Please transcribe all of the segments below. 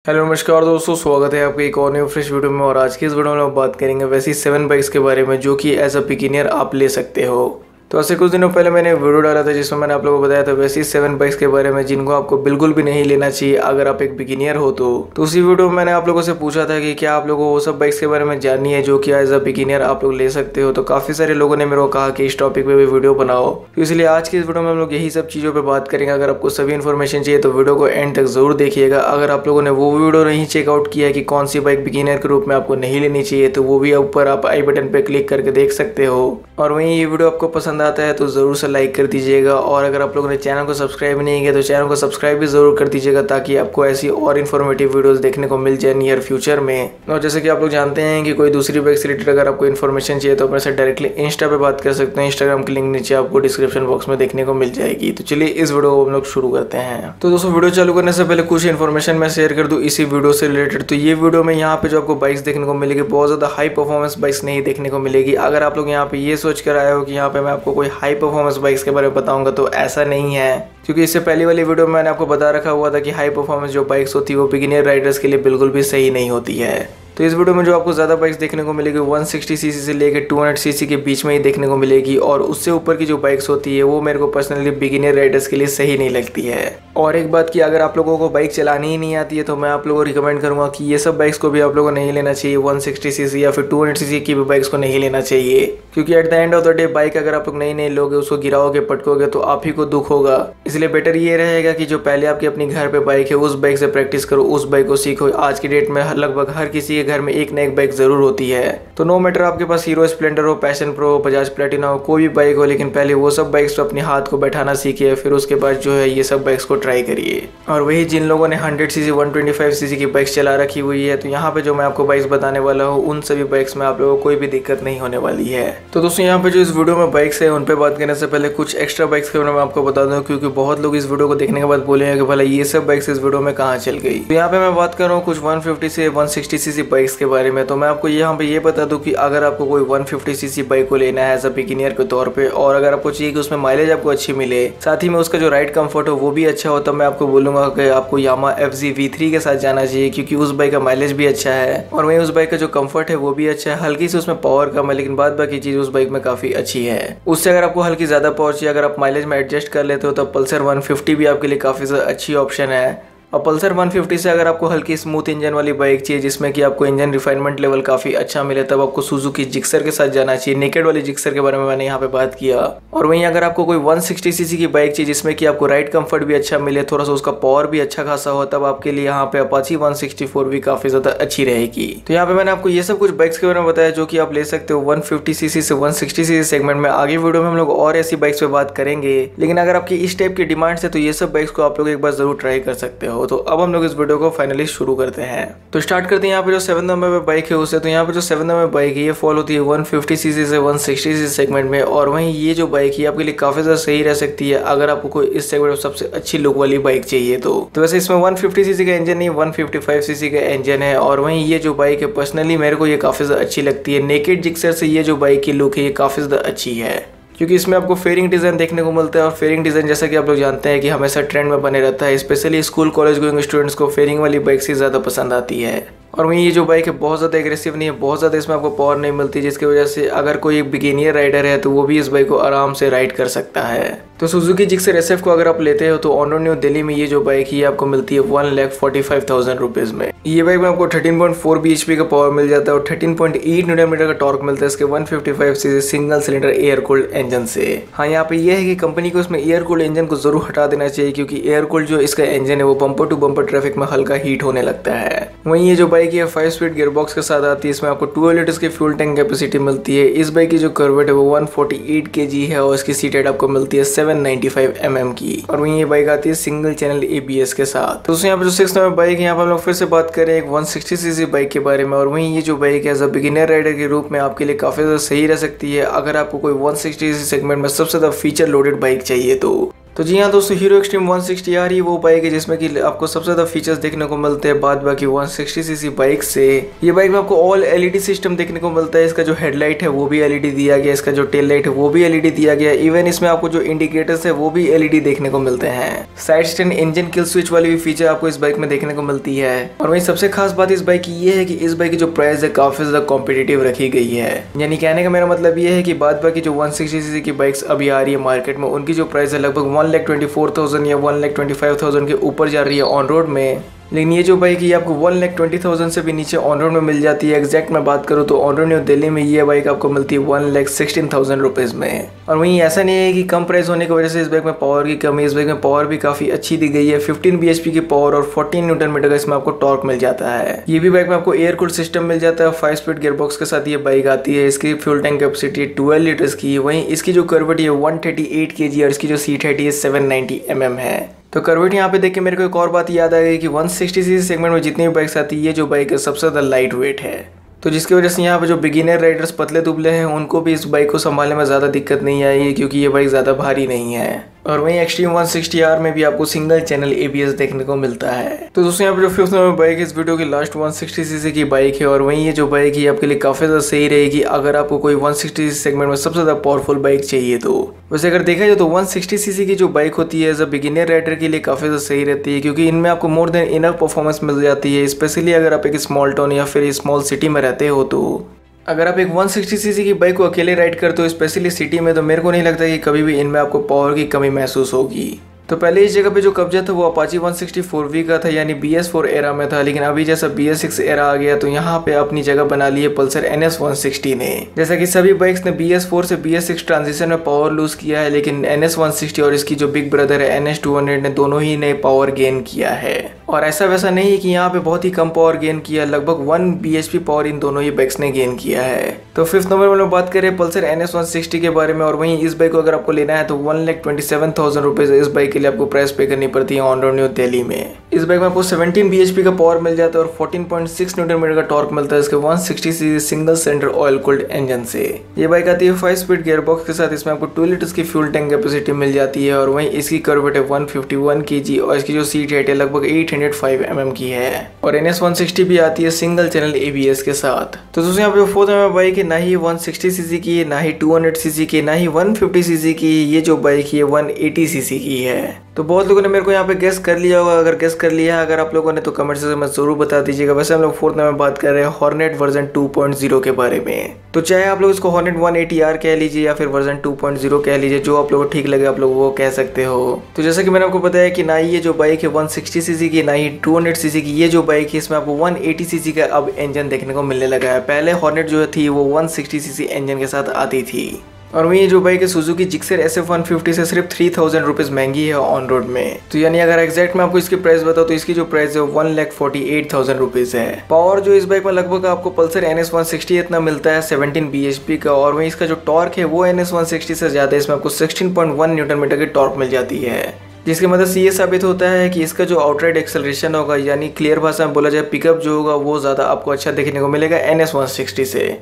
Hello नमस्कार दोस्तों, स्वागत है आपके एक और न्यू फ्रेश वीडियो में। और आज की इस वीडियो में हम बात करेंगे वैसी 7 बाइक्स के बारे में जो कि एज अ बिगिनियर आप ले सकते हो। तो ऐसे कुछ दिनों पहले मैंने वीडियो डाला था जिसमें मैंने आप लोगों को बताया था वैसी 7 बाइक्स के बारे में जिनको आपको बिल्कुल भी नहीं लेना चाहिए अगर आप एक बिगिनियर हो। तो उसी वीडियो में मैंने आप लोगों से पूछा था कि क्या आप लोगों को वो सब बाइक्स के बारे में जाननी है जो कि एज अ बिगिनियर आप लोग ले सकते हो। तो काफी सारे लोगों ने मेरे को कहा कि इस टॉपिक पे भी वीडियो बनाओ, तो इसलिए आज की इस वीडियो में हम लोग यही सब चीजों पर बात करेंगे। अगर आपको सभी इन्फॉर्मेशन चाहिए तो वीडियो को एंड तक जरूर देखिएगा। अगर आप लोगों ने वो वीडियो नहीं चेकआउट किया कि कौन सी बाइक बिगिनियर के रूप में आपको नहीं लेनी चाहिए तो वो भी ऊपर आप आई बटन पे क्लिक करके देख सकते हो। और वहीं ये वीडियो आपको पसंद आता है तो जरूर से लाइक कर दीजिएगा। और अगर आप लोगों ने चैनल को सब्सक्राइब नहीं किया तो चैनल को सब्सक्राइब भी जरूर कर दीजिएगा ताकि आपको ऐसी और इन्फॉर्मेटिव वीडियोस देखने को मिल जाए नियर फ्यूचर में। और जैसे कि आप लोग जानते हैं कि कोई दूसरी बाइक से रिलेटेड अगर आपको इन्फॉर्मेशन चाहिए तो अपने से डायरेक्टली इंस्टा पे बात कर सकते हैं। इंस्टाग्राम की लिंक नीचे आपको डिस्क्रिप्शन बॉक्स में देखने को मिल जाएगी। तो चलिए इस वीडियो को हम लोग शुरू करते हैं। तो दोस्तों वीडियो चालू करने से पहले कुछ इन्फॉर्मेशन मैं शेयर कर दूं इसी वीडियो से रिलेटेड। तो ये वीडियो में यहाँ पे जो आपको बाइक्स देखने को मिलेगी बहुत ज्यादा हाई परफॉर्मेंस बाइक्स नहीं देखने को मिलेगी। अगर आप लोग यहाँ पे ये सोच कर आए हो कि यहाँ पे मैं आपको कोई हाई परफॉर्मेंस बाइक्स के बारे में बताऊंगा तो ऐसा नहीं है, क्योंकि इससे पहले वाली वीडियो में मैंने आपको बता रखा हुआ था कि हाई परफॉर्मेंस जो बाइक्स होती है वो बिगिनियर राइडर्स के लिए बिल्कुल भी सही नहीं होती है। तो इस वीडियो में जो आपको ज्यादा बाइक्स देखने को मिलेगी 160 सीसी से लेकर 200 सीसी के बीच में ही देखने को मिलेगी। और उससे ऊपर की जो बाइक्स होती है वो मेरे को पर्सनली बिगिनियर राइडर्स के लिए सही नहीं लगती है। और एक बात की, अगर आप लोगों को बाइक चलानी ही नहीं आती है तो मैं आप लोगों को रिकमेंड करूंगा कि ये सब बाइक्स को भी आप लोगों को नहीं लेना चाहिए। 160 सीसी या फिर 200 सीसी की भी बाइक्स को नहीं लेना चाहिए, क्योंकि at the end of the day bike अगर आप लोग नई लोगे, उसको गिराओगे, पटकोगे तो आप ही को दुख होगा। इसलिए बेटर ये रहेगा कि जो पहले आपकी अपनी घर पे बाइक है उस बाइक से प्रैक्टिस करो, उस बाइक को सीखो। आज की डेट में लगभग हर किसी के घर में एक ना एक बाइक जरूर होती है। तो नो मैटर आपके पास हीरो स्प्लेंडर हो, पैशन प्रो, बजाज प्लेटिना हो, कोई भी बाइक हो, लेकिन पहले वो सब बाइक्स तो अपने हाथ को बैठाना सीखिए, फिर उसके बाद जो है ये सब बाइक्स को ट्राई करिए। और वही जिन लोगों ने 100 सीसी 125 सीसी की बाइक्स चला रखी हुई है, तो यहाँ पे जो मैं आपको बाइक्स बताने वाला हूँ उन सभी बाइक्स में आप लोगों को कोई भी दिक्कत नहीं होने वाली है। तो दोस्तों यहाँ पे जो इस वीडियो में बाइक्स है उन पे बात करने से पहले कुछ एक्स्ट्रा बाइक्स के बारे में आपको बता दूं, क्योंकि बहुत लोग इस वीडियो को देखने के बाद बोलेंगे कि भला ये सब बाइक्स इस वीडियो में कहाँ चल गई। तो यहाँ पे मैं बात कर रहा हूँ कुछ 150 से 160 सीसी बाइक्स के बारे में। तो मैं आपको यहाँ पे ये बता दूं कि अगर आपको कोई 150 सीसी बाइक को लेना है एज अ बिगिनियर के तौर पे, और अगर आपको चाहिए कि उसमें माइलेज आपको अच्छी मिले, साथ ही में उसका जो राइड कंफर्ट हो वो भी अच्छा हो, तब मैं आपको बोलूंगा कि आपको यामा FZ V3 के साथ जाना चाहिए, क्योंकि उस बाइक का माइलेज भी अच्छा है और वहीं उस बाइक का जो कंफर्ट है वो भी अच्छा है। हल्की से उसमें पावर कम है लेकिन बाद बाकी चीज उस बाइक में काफी अच्छी है। उससे अगर आपको हल्की ज्यादा पावर चाहिए, अगर आप माइलेज में एडजस्ट कर लेते हो तो पल्सर 150 भी आपके लिए काफी अच्छी ऑप्शन है। और पल्सर 150 से अगर आपको हल्की स्मूथ इंजन वाली बाइक चाहिए जिसमें कि आपको इंजन रिफाइनमेंट लेवल काफी अच्छा मिले, तब आपको सुजुकी जिक्सर के साथ जाना चाहिए। नेकेड वाली जिक्सर के बारे में मैंने यहाँ पे बात किया। और वहीं अगर आपको कोई 160 सीसी की बाइक चाहिए जिसमें कि आपको राइड कंफर्ट भी अच्छा मिले, थोड़ा सा उसका पावर भी अच्छा खासा हो, तब आपके लिए यहाँ पे अपाची 164 भी काफी ज्यादा अच्छी रहेगी। तो यहाँ पे मैंने आपको ये सब कुछ बाइक्स के बारे में बताया जो कि आप ले सकते हो 150 सीसी से 160 सीसी सेगमेंट में। आगे वीडियो में हम लोग और ऐसी बाइक्स पे बात करेंगे, लेकिन अगर आपकी इस टाइप की डिमांड है तो ये सब बाइक्स को आप लोग एक बार जरूर ट्राई कर सकते हो। तो अब हम लोग इस वीडियो को फाइनली शुरू करते हैं। तो स्टार्ट करते हैं यहाँ पे जो 7 नंबर पे बाइक है उससे। तो यहाँ पे जो 7 नंबर बाइक है ये फॉल होती है 150 सीसी से 160 सीसी सेगमेंट में। और वहीं ये जो बाइक है आपके लिए काफी ज्यादा सही रह सकती है अगर आपको कोई इस सेगमेंट में सबसे अच्छी लुक वाली बाइक चाहिए तो वैसे इसमें 150 सीसी का इंजन नहीं 155 सीसी का इंजन है। और वहीं ये जो बाइक है पर्सनली मेरे को ये काफी ज्यादा अच्छी लगती है। नेकेड जिक्सर से ये जो बाइक की लुक है ये काफी ज्यादा अच्छी है, क्योंकि इसमें आपको फेयरिंग डिजाइन देखने को मिलता है। और फेयरिंग डिजाइन जैसा कि आप लोग जानते हैं कि हमेशा ट्रेंड में बने रहता है, specially school college going students को फेयरिंग वाली बाइक से ज्यादा पसंद आती है। और वहीं ये जो बाइक है बहुत ज़्यादा एग्रेसिव नहीं है, बहुत ज़्यादा इसमें आपको पावर नहीं मिलती, जिसकी वजह से अगर कोई एक बिगिनियर राइडर है तो वो भी इस बाइक को आराम से राइड कर सकता है। तो सुजुकी जिक्सर SF को अगर आप लेते हो तो ऑन रोड न्यू दिल्ली में ये जो बाइक है आपको मिलती है 1,45,000 रुपीज़ में। ये बाइक में आपको 13.4 bhp का पावर मिल जाता है और 13.8 न्यूटन मीटर का टॉर्क मिलता है इसके 155 CC single cylinder air cooled engine से। हाँ, यहाँ पे ये है कि कंपनी को इसमें एयर कूल्ड इंजन को जरूर हटा देना चाहिए, क्योंकि एयर कूल्ड जो इसका इंजन है वो बम्पर टू बम्पर ट्रैफिक में हल्का हीट होने लगता है। वहीं ये जो बाइक है 5 स्पीड गियरबॉक्स के साथ आती है। इसमें आपको 12 लीटर्स की फ्यूल टैंक कैपेसिटी मिलती है। इस बाइक की जो कर्वेट है वो 148 kg है और इसकी सीट हाइट आपको मिलती है 795 mm की। और वहीं ये बाइक आती है सिंगल चैनल ABS के साथ। तो यहाँ पे जो 6 नंबर बाइक है यहाँ पे हम लोग फिर से बात करें एक 160 सीसी बाइक के बारे में। और वहीं ये जो बाइक है एज अ बिगिनर राइडर के रूप में आपके लिए काफी ज्यादा सही रह सकती है अगर आपको कोई 160 सीसी सेगमेंट में सबसे ज्यादा फीचर लोडेड बाइक चाहिए तो। तो जी हाँ दोस्तों, हीरो एक्सट्रीम 160R ही वो बाइक है जिसमें कि आपको सबसे ज़्यादा फीचर्स देखने को मिलते हैं बाद बाकी 160cc बाइक से। ये बाइक में आपको ऑल एलईडी सिस्टम देखने को मिलता है। इसका जो हेडलाइट है वो भी एलईडी दिया गया, इसका जो टेल लाइट है वो भी एलईडी दिया गया। इवन इसमें आपको जो इंडिकेटर्स है वो भी एलईडी देखने को मिलते हैं। Side stand engine kill switch वाली भी फीचर आपको इस बाइक में देखने को मिलती है। और वही सबसे खास बात इस बाइक की ये है कि इस बाइक की जो प्राइस है काफी ज्यादा कॉम्पिटिटिव रखी गई है। यानी कहने का मेरा मतलब ये है कि बाद बाकी जो 160cc की बाइक्स अभी आ रही है मार्केट में, उनकी जो प्राइस है लगभग 1,24,000 या 1,25,000 के ऊपर जा रही है ऑन रोड में। लेकिन ये जो बाइक है आपको 1,20,000 से भी नीचे ऑन रोड में मिल जाती है। एग्जैक्ट मैं बात करूँ तो ऑन रोड न्यू दिल्ली में ये बाइक आपको मिलती है 1,16,000 रुपीज़ में। और वहीं ऐसा नहीं है कि कम प्राइस होने की वजह से इस बाइक में पावर की कमी। इस बाइक में पावर भी काफ़ी अच्छी दी गई है। 15 bhp की पावर और 14 न्यूटन मीटर का इसमें आपको टॉर्क मिल जाता है। ये भी बाइक में आपको एयर कूल्ड सिस्टम मिल जाता है। 5 स्पीड गियरबॉक्स के साथ ये बाइक आती है। इसकी फ्यूल टैंक कैपेसिटी 12 लीटर्स की। वहीं इसकी जो कर्वेट है 138 kg और इसकी जो सीट हाइट है 790 mm है। तो कर्वेट यहाँ पे देख के मेरे को एक और बात याद आ गई कि 160cc सेगमेंट में जितनी भी बाइक्स आती है ये जो बाइक है सबसे ज़्यादा लाइट वेट है। तो जिसकी वजह से यहाँ पे जो बिगिनर राइडर्स पतले दुबले हैं उनको भी इस बाइक को संभालने में ज़्यादा दिक्कत नहीं आई, क्योंकि ये बाइक ज़्यादा भारी नहीं है। और वहीं एक्सट्रीम 160R में भी आपको सिंगल चैनल ABS देखने को मिलता है। तो दोस्तों यहाँ पे जो 5th नंबर बाइक है इस वीडियो की लास्ट 160cc की बाइक है। और वहीं ये जो बाइक है आपके लिए काफ़ी ज़्यादा सही रहेगी अगर आपको कोई 160cc सेगमेंट में सबसे ज़्यादा पावरफुल बाइक चाहिए। तो वैसे अगर देखा जाए तो 160cc की जो बाइक होती है एज अ बिगिनर राइडर के लिए काफ़ी ज़्यादा सही रहती है, क्योंकि इनमें आपको मोर देन इनफ परफॉर्मेंस मिल जाती है। स्पेशली अगर आप एक स्मॉल टाउन या फिर स्मॉल सिटी में रहते हो तो अगर आप एक 160cc की बाइक को अकेले राइड करते हो स्पेशली सिटी में, तो मेरे को नहीं लगता कि कभी भी इनमें आपको पावर की कमी महसूस होगी। तो पहले इस जगह पे जो कब्जा था वो अपाची 164V का था, यानी BS4 एरा में था। लेकिन अभी जैसा BS6 एरा आ गया तो यहाँ पे अपनी जगह बना ली है पल्सर NS 160 ने। जैसा कि सभी बाइक्स ने BS4 से BS6 ट्रांजिशन में पावर लूज किया है, लेकिन NS 160 और इसकी जो बिग ब्रदर है NS 200 ने दोनों ही ने पावर गेन किया है। और ऐसा वैसा नहीं है कि यहाँ पे बहुत ही कम पावर गेन किया, लगभग 1 bhp पावर इन दोनों ही बाइक्स ने गेन किया है। तो 5th नंबर में बात करें पल्सर NS 160 के बारे में। और वहीं इस बाइक को अगर आपको लेना है तो 1,27,000 रुपीज़ इस बाइक के लिए आपको प्राइस पे करनी पड़ती है ऑन रोड न्यू दिल्ली में। इस बाइक में आपको 17 bhp का पावर मिल जाता है और 14.6 न्यूटन मीटर का टॉर्क मिलता है इसके 160cc single cylinder oil cooled engine से। ये बाइक आती है 5 स्पीड गियरबॉक्स के साथ। इसमें आपको 2 लीटर्स की फ्यूल टैंक कैपेसिटी मिल जाती है। और वहीं इसकी कर्वेट है 151 kg और इसकी जो सीट हाइट है लगभग 805 mm की है। और NS 160 भी आती है सिंगल चैनल ABS के साथ। तो दोस्तों यहाँ पे 4th नंबर बाइक है, ना ही 160cc की, ना ही 200cc की, ना ही 150cc की। ये जो बाइक है 180cc की है। तो बहुत लोगों ने मेरे को यहाँ पे गेस कर लिया होगा। अगर गेस कर लिया है अगर आप लोगों ने तो कमेंट से मैं जरूर बता दीजिएगा। वैसे हम लोग 4th में बात कर रहे हैं हॉर्नेट वर्जन 2.0 के बारे में। तो चाहे आप लोग इसको हॉर्नेट 180R कह लीजिए या फिर वर्जन 2.0 कह लीजिए, जो आप लोगों को ठीक लगे आप लोग वो कह सकते हो। तो जैसा कि मैंने आपको बताया कि ना ही ये जो बाइक है 160cc की, ना ही 200cc की। ये जो बाइक है इसमें आपको 180cc का अब इंजन देखने को मिलने लगा है। पहले हॉर्नेट जो थी वो 160cc इंजन के साथ आती थी। और वहीं जो बाइक है सुजुकी जिक्सर SF150 से सिर्फ 3,000 रुपीज़ महंगी है ऑन रोड में। तो यानी अगर एग्जैक्ट मैं आपको इसकी प्राइस बताऊँ तो इसकी जो प्राइस है 1,48,000 रुपीज़ है। पावर जो इस बाइक में लगभग आपको पल्सर NS 160 इतना मिलता है 17 bhp का। और वहीं इसका जो टॉर्क है वो NS 160 से ज़्यादा है। इसमें आपको 16.1 न्यूटन मीटर की टॉर्क मिल जाती है, जिसकी मदद से ये साबित होता है कि इसका जो आउटराइड एक्सेलरेशन होगा, यानी क्लियर भाषा में बोला जाए पिकअप जो होगा वो ज़्यादा आपको अच्छा देखने को मिलेगा NS 160 से।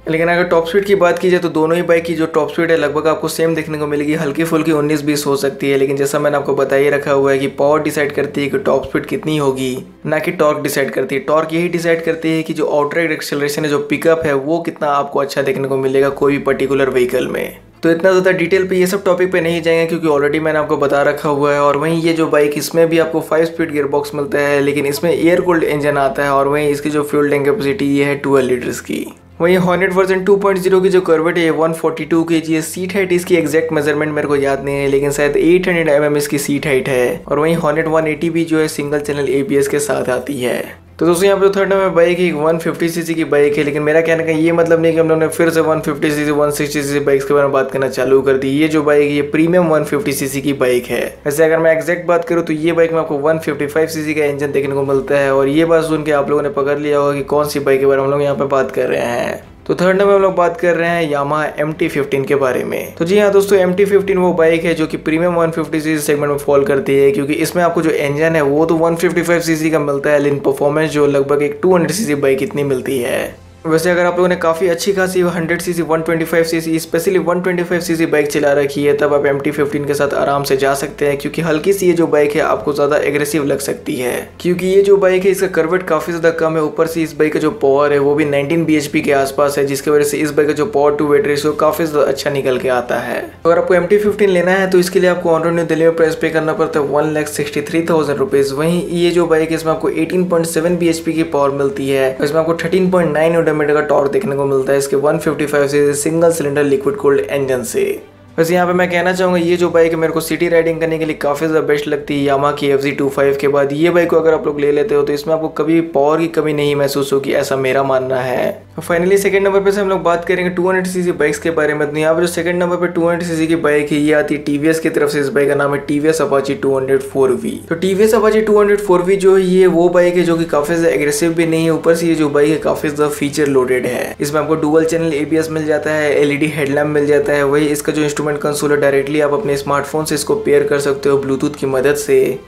लेकिन अगर टॉप स्पीड की बात की जाए तो दोनों ही बाइक की जो टॉप स्पीड है लगभग आपको सेम देखने को मिलेगी। हल्की फुल्की 19-20 हो सकती है, लेकिन जैसा मैंने आपको बताइए रखा हुआ है कि पावर डिसाइड करती है कि टॉप स्पीड कितनी होगी, ना कि टॉर्क डिसाइड करती है। टॉर्क यही डिसाइड करती है कि जो आउटराइड एक्सेलरेशन है, जो पिकअप है, वो कितना आपको अच्छा देखने को मिलेगा कोई भी पर्टिकुलर व्हीकल में। तो इतना ज़्यादा डिटेल पे ये सब टॉपिक पे नहीं जाएंगे क्योंकि ऑलरेडी मैंने आपको बता रखा हुआ है। और वहीं ये जो बाइक इसमें भी आपको 5 स्पीड गियरबॉक्स मिलता है, लेकिन इसमें एयर कूल्ड इंजन आता है। और वहीं इसकी जो फ्यूल टैंक कैपेसिटी ये है 12 लीटर्स की। वहीं हॉर्नेट वर्जन 2.0 की जो कर्वेट है 142 kg है। सीट हाइट इसकी एग्जैक्ट मेजरमेंट मेरे को याद नहीं है, लेकिन शायद 800 mm इसकी सीट हाइट है। और वहीं हॉर्नेट 180 भी जो है सिंगल चैनल ABS के साथ आती है। तो दोस्तों यहाँ पे 3rd नंबर बाइक है 150cc की बाइक है। लेकिन मेरा कहने का ये मतलब नहीं कि हम लोगों ने फिर से 150cc 160cc बाइक्स के बारे में बात करना चालू कर दी। ये जो बाइक है ये प्रीमियम 150cc की बाइक है। वैसे अगर मैं एग्जैक्ट बात करूँ तो ये बाइक में आपको 155cc का इंजन देखने को मिलता है। और ये बात सुन के आप लोगों ने पकड़ लिया होगा कि कौन सी बाइक के बारे में हम लोग यहाँ पे बात कर रहे हैं। तो 3rd नंबर हम लोग बात कर रहे हैं यामाहा MT-15 के बारे में। तो जी हाँ दोस्तों, MT-15 वो बाइक है जो कि प्रीमियम 150cc सेगमेंट में फॉल करती है, क्योंकि इसमें आपको जो इंजन है वो तो 155cc का मिलता है, लेकिन परफॉर्मेंस जो लगभग एक 200cc बाइक इतनी मिलती है। वैसे अगर आप लोगों ने काफ़ी अच्छी खासी 100 CC 125 CC specially 125 CC bike चला रखी है तब आप MT-15 के साथ आराम से जा सकते हैं, क्योंकि हल्की सी ये जो बाइक है आपको ज़्यादा एग्रेसिव लग सकती है, क्योंकि ये जो बाइक है इसका कर्वेट काफ़ी ज़्यादा कम है। ऊपर से इस बाइक का जो पावर है वो भी 19 bhp के आसपास है, जिसकी वजह से इस बाइक का जो पावर टू वेट रेशियो काफ़ी ज़्यादा अच्छा निकल के आता है। तो अगर आपको MT-15 लेना है तो इसके लिए आपको ऑन रोड न्यू दिल्ली में प्राइस पे करना पड़ता है 1,63,000 रुपीज़। वहीं ये जो बाइक है इसमें आपको 18.7 bhp की पावर मिलती है, इसमें आपको 13.9 न्यूटन का टॉर्क देखने को मिलता है इसके 155 से single cylinder liquid cooled engine से। वैसे यहाँ पे मैं कहना चाहूँगा ये जो बाइक है मेरे को सिटी राइडिंग करने के लिए काफ़ी ज़्यादा बेस्ट लगती है। यामा की FZ25 के बाद ये बाइक को अगर आप लोग ले लेते हो तो इसमें आपको कभी पावर की कमी नहीं महसूस होगी, ऐसा मेरा मानना है। तो फाइनली सेकंड नंबर पे से हम लोग बात करेंगे 200 सीसी बाइक्स के बारे में। तो यहाँ पे जो सेकंड नंबर पे 200 सीसी की बाइक है ये आती है TVS की तरफ से। इस बाइक का नाम है TVS Apache 204V। तो TVS Apache 204V जो है ये वो बाइक है जो कि काफ़ी ज़्यादा एग्रेसिव भी नहीं है, ऊपर से ये जो बाइक है काफ़ी ज़्यादा फीचर लोडेड है। इसमें आपको डुअल चैनल ABS मिल जाता है, LED हेडलैम्प मिल जाता है, वही इसका जो इंस्ट्रूमेंट कंसोल है डायरेक्टली आप अपने स्मार्टफोन से इसको पेयर कर सकते हो ब्लूटूथ की मदद से।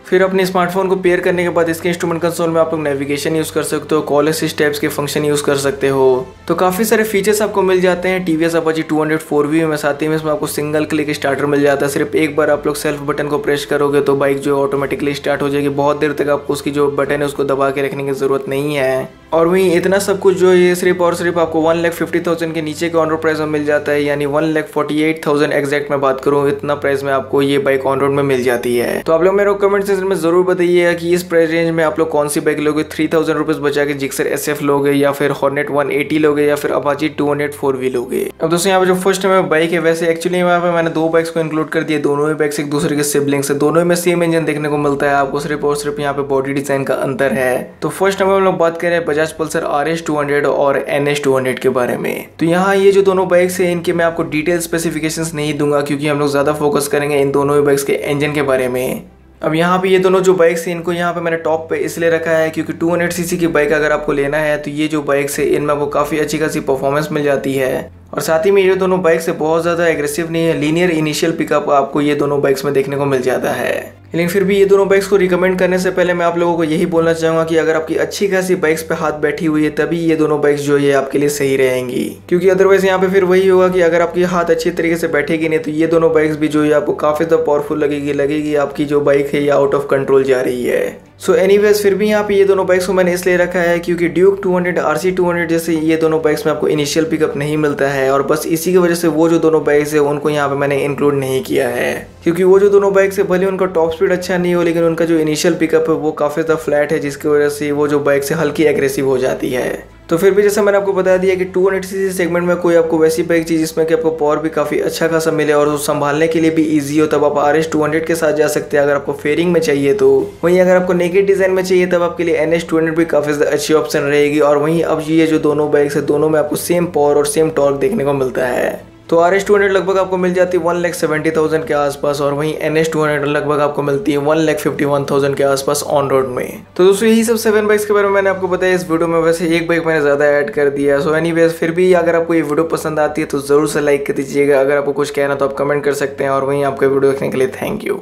फिर अपने स्मार्टफोन को पेयर करने के बाद इसके इंस्ट्रूमेंट कंसोल में आप लोग नेविगेशन यूज़ कर सकते हो, कॉल असिस्ट टाइप्स के फंक्शन यूज़ कर सकते हो। तो काफ़ी सारे फीचर्स आपको मिल जाते हैं TVS Apache 204V में। साथ ही में इसमें आपको सिंगल क्लिक स्टार्टर मिल जाता है, सिर्फ एक बार आप लोग सेल्फ बटन को प्रेस करोगे तो बाइक जो ऑटोमेटिकली स्टार्ट हो जाएगी। बहुत देर तक आपको उसकी जो बटन है उसको दबा के रखने की ज़रूरत नहीं है। और वहीं इतना सब कुछ जो ये सिर्फ और सिर्फ आपको 1,50,000 के नीचे के ऑन रोड प्राइस में मिल जाता है, यानी 1,48,000 एग्जैक्ट मैं बात करूँ, इतना प्राइस में आपको ये बाइक ऑन रोड में मिल जाती है। तो आप लोग मेरे को कमेंट सेक्शन में जरूर बताइए कि इस प्राइस रेंज में आप लोग कौन सी बाइक लोगे, 3,000 रुपीज़ बचा के जिक्सर SF लोगे या फिर हॉर्नेट 180 लोगे या फिर Apache 204V लोगे। अब दोस्तों यहाँ पे जो फर्स्ट में बाइक है, वैसे एक्चुअली यहाँ पे मैंने दो बाइक्स को इंक्लूड कर दिया, दोनों ही बाइक्स एक दूसरे के सिबलिंग्स है, दोनों में सेम इंजन देखने को मिलता है आपको, सिर्फ और सिर्फ यहाँ पे बॉडी डिजाइन का अंतर है। तो फर्स्ट में हम लोग बात करें बजाज पल्सर RS 200 और NS 200 के बारे में। तो यहाँ ये जो दोनों बाइक्स है इनके मैं आपको डिटेल स्पेसिफिकेशंस नहीं दूंगा, क्योंकि हम लोग ज्यादा फोकस करेंगे इन दोनों ही बाइक्स के इंजन के बारे में। अब यहाँ पे ये दोनों जो बाइक्स हैं इनको यहाँ पे मैंने टॉप पे इसलिए रखा है क्योंकि 200 सीसी की बाइक अगर आपको लेना है तो ये जो बाइक्स है इनमें आपको काफ़ी अच्छी खासी परफॉर्मेंस मिल जाती है। और साथ ही में ये दोनों बाइक्स से बहुत ज़्यादा एग्रेसिव नहीं है, लीनियर इनिशियल पिकअप आपको ये दोनों बाइक्स में देखने को मिल जाता है। लेकिन फिर भी ये दोनों बाइक्स को रिकमेंड करने से पहले मैं आप लोगों को यही बोलना चाहूँगा कि अगर आपकी अच्छी खासी बाइक्स पे हाथ बैठी हुई है तभी ये दोनों बाइक्स जो है आपके लिए सही रहेंगी, क्योंकि अदरवाइज यहाँ पे फिर वही होगा कि अगर आपकी हाथ अच्छी तरीके से बैठेगी नहीं तो ये दोनों बाइक्स भी जो है आपको काफ़ी ज़्यादा पावरफुल लगेगी आपकी जो बाइक है ये आउट ऑफ कंट्रोल जा रही है। सो एनीवेज फिर भी यहाँ पे ये दोनों बाइक्स को मैंने इसलिए रखा है क्योंकि ड्यूक 200 RC 200 जैसे ये दोनों बाइक्स में आपको इनिशियल पिकअप नहीं मिलता है, और बस इसी की वजह से वो जो दोनों बाइक्स है उनको यहाँ पे मैंने इंक्लूड नहीं किया है, क्योंकि वो जो दोनों बाइक्स है भले उनका टॉप स्पीड अच्छा नहीं हो लेकिन उनका जो इनिशियल पिकअप है वो काफ़ी ज़्यादा फ्लैट है, जिसकी वजह से वो जो बाइक से हल्की एग्रेसिव हो जाती है। तो फिर भी जैसा मैंने आपको बता दिया कि 200 सीसी सेगमेंट में कोई आपको वैसी बाइक चाहिए जिसमें कि आपको पावर भी काफ़ी अच्छा खासा मिले और संभालने के लिए भी इजी हो, तब आप RS 200 के साथ जा सकते हैं अगर आपको फेयरिंग में चाहिए तो। वहीं अगर आपको नेकेड डिज़ाइन में चाहिए तब आपके लिए NS 200 भी काफ़ी ज़्यादा अच्छी ऑप्शन रहेगी। और वहीं अब ये जो दोनों बाइक्स है दोनों में आपको सेम पावर और सेम टॉर्क देखने को मिलता है। तो RS 200 लगभग आपको मिल जाती है 1,70,000 के आसपास, और वहीं NS 200 लगभग आपको मिलती है 1,51,000 के आसपास ऑन रोड में। तो दोस्तों यही सब 7 बाइक्स के बारे में मैंने आपको बताया इस वीडियो में। वैसे एक बाइक मैंने ज़्यादा ऐड कर दिया। सो एनीवेज फिर भी अगर आपको ये वीडियो पसंद आती है तो ज़रूर से लाइक कर दीजिएगा। अगर आपको कुछ कहना तो आप कमेंट कर सकते हैं, और वहीं आपका वीडियो देखने के लिए थैंक यू।